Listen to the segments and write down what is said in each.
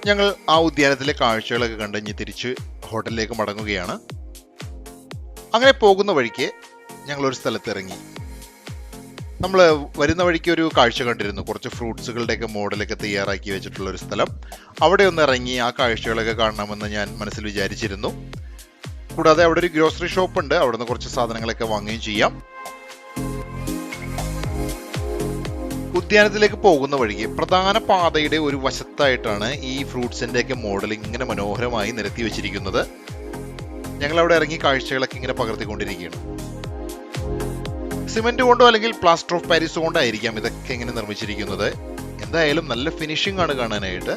ഞങ്ങൾ ആ ഉദ്യാനത്തിലെ കാഴ്ചകളൊക്കെ കണ്ട് ഇനി തിരിച്ച് ഹോട്ടലിലേക്ക് മടങ്ങുകയാണ്. അങ്ങനെ പോകുന്ന വഴിക്ക് ഞങ്ങളൊരു സ്ഥലത്ത് ഇറങ്ങി. നമ്മൾ വരുന്ന വഴിക്ക് ഒരു കാഴ്ച കണ്ടിരുന്നു, കുറച്ച് ഫ്രൂട്ട്സുകളുടെയൊക്കെ മോഡലൊക്കെ തയ്യാറാക്കി വെച്ചിട്ടുള്ള ഒരു സ്ഥലം. അവിടെ ഒന്ന് ഇറങ്ങി ആ കാഴ്ചകളൊക്കെ കാണണമെന്ന് ഞാൻ മനസ്സിൽ വിചാരിച്ചിരുന്നു. കൂടാതെ അവിടെ ഒരു ഗ്രോസറി ഷോപ്പ് ഉണ്ട്, അവിടെ നിന്ന് കുറച്ച് സാധനങ്ങളൊക്കെ വാങ്ങുകയും ചെയ്യാം. ഉദ്യാനത്തിലേക്ക് പോകുന്ന വഴിക്ക് പ്രധാന പാതയുടെ ഒരു വശത്തായിട്ടാണ് ഈ ഫ്രൂട്ട്സിന്റെ ഒക്കെ മോഡൽ ഇങ്ങനെ മനോഹരമായി നിരത്തി വെച്ചിരിക്കുന്നത്. ഞങ്ങൾ അവിടെ ഇറങ്ങി കാഴ്ചകളൊക്കെ ഇങ്ങനെ പകർത്തിക്കൊണ്ടിരിക്കുകയാണ്. സിമെന്റ് കൊണ്ടോ അല്ലെങ്കിൽ പ്ലാസ്റ്റർ ഓഫ് പാരീസ് കൊണ്ടായിരിക്കാം ഇതൊക്കെ ഇങ്ങനെ നിർമ്മിച്ചിരിക്കുന്നത്. എന്തായാലും നല്ല ഫിനിഷിംഗ് ആണ് കാണാനായിട്ട്.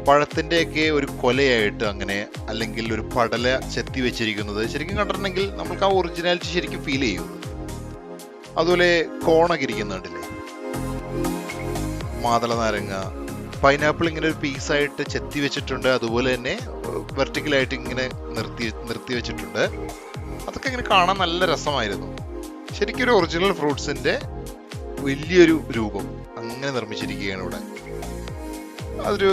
പഴത്തിൻ്റെയൊക്കെ ഒരു കൊലയായിട്ട് അങ്ങനെ, അല്ലെങ്കിൽ ഒരു പടല ചെത്തി വെച്ചിരിക്കുന്നത് ശരിക്കും കണ്ടിട്ടുണ്ടെങ്കിൽ നമുക്ക് ആ ഒറിജിനാലിറ്റി ശരിക്കും ഫീൽ ചെയ്യും. അതുപോലെ കോണൊക്കെ ഇരിക്കുന്നുണ്ടല്ലേ, മാതള നാരങ്ങ, പൈനാപ്പിൾ ഇങ്ങനെ ഒരു പീസായിട്ട് ചെത്തി വെച്ചിട്ടുണ്ട്. അതുപോലെ തന്നെ വെർട്ടിക്കലായിട്ട് ഇങ്ങനെ നിർത്തി വെച്ചിട്ടുണ്ട്. അതൊക്കെ ഇങ്ങനെ കാണാൻ നല്ല രസമായിരുന്നു. ശരിക്കും ഒരു ഒറിജിനൽ ഫ്രൂട്ട്സിന്റെ വലിയൊരു രൂപം അങ്ങനെ നിർമ്മിച്ചിരിക്കുകയാണ് ഇവിടെ. അതൊരു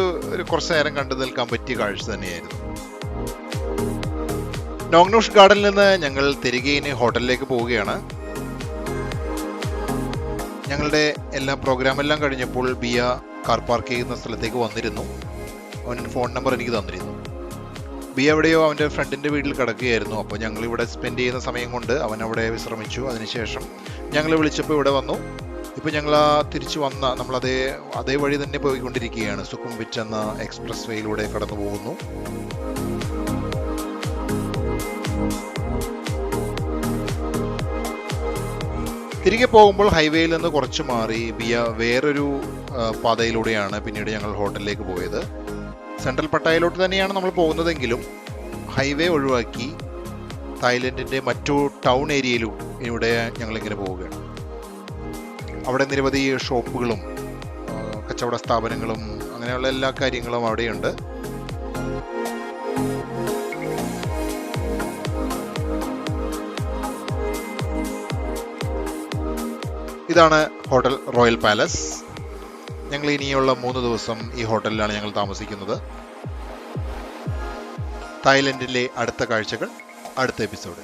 കുറച്ചു നേരം കണ്ടു നിൽക്കാൻ പറ്റിയ കാഴ്ച തന്നെയായിരുന്നു. നോങ്നൂഷ് ഗാർഡനിൽ നിന്ന് ഞങ്ങൾ തിരികെ ഇനി ഹോട്ടലിലേക്ക് പോവുകയാണ്. ഞങ്ങളുടെ എല്ലാ പ്രോഗ്രാമെല്ലാം കഴിഞ്ഞപ്പോൾ ബിയ കാർ പാർക്ക് ചെയ്യുന്ന സ്ഥലത്തേക്ക് വന്നിരുന്നു. അവൻ ഫോൺ നമ്പർ എനിക്ക് തന്നിരുന്നു. ബിയ എവിടെയോ അവൻ്റെ ഫ്രണ്ടിൻ്റെ വീട്ടിൽ കിടക്കുകയായിരുന്നു. അപ്പോൾ ഞങ്ങൾ ഇവിടെ സ്പെൻഡ് ചെയ്യുന്ന സമയം കൊണ്ട് അവൻ അവിടെ വിശ്രമിച്ചു. അതിനുശേഷം ഞങ്ങൾ വിളിച്ചപ്പോൾ ഇവിടെ വന്നു. ഇപ്പോൾ ഞങ്ങൾ തിരിച്ചു വന്ന നമ്മൾ അതേ വഴി തന്നെ പോയിക്കൊണ്ടിരിക്കുകയാണ്. സുഖുംവിറ്റ് എന്ന എക്സ്പ്രസ് വേയിലൂടെ കടന്നു പോകുന്നു. തിരികെ പോകുമ്പോൾ ഹൈവേയിൽ നിന്ന് കുറച്ച് മാറി ബിയ വേറൊരു പാതയിലൂടെയാണ് പിന്നീട് ഞങ്ങൾ ഹോട്ടലിലേക്ക് പോയത്. സെൻട്രൽ പട്ടായയിലോട്ട് തന്നെയാണ് നമ്മൾ പോകുന്നതെങ്കിലും ഹൈവേ ഒഴിവാക്കി തായ്ലൻഡിൻ്റെ മറ്റു ടൗൺ ഏരിയയിലൂടെ ഞങ്ങളിങ്ങനെ പോവുകയാണ്. അവിടെ നിരവധി ഷോപ്പുകളും കച്ചവട സ്ഥാപനങ്ങളും അങ്ങനെയുള്ള എല്ലാ കാര്യങ്ങളും അവിടെയുണ്ട്. ഇതാണ് ഹോട്ടൽ റോയൽ പാലസ്. ഞങ്ങൾ ഇനിയുള്ള 3 ദിവസം ഈ ഹോട്ടലിലാണ് ഞങ്ങൾ താമസിക്കുന്നത്. തായ്ലൻഡിലെ അടുത്ത കാഴ്ചകൾ അടുത്ത എപ്പിസോഡ്.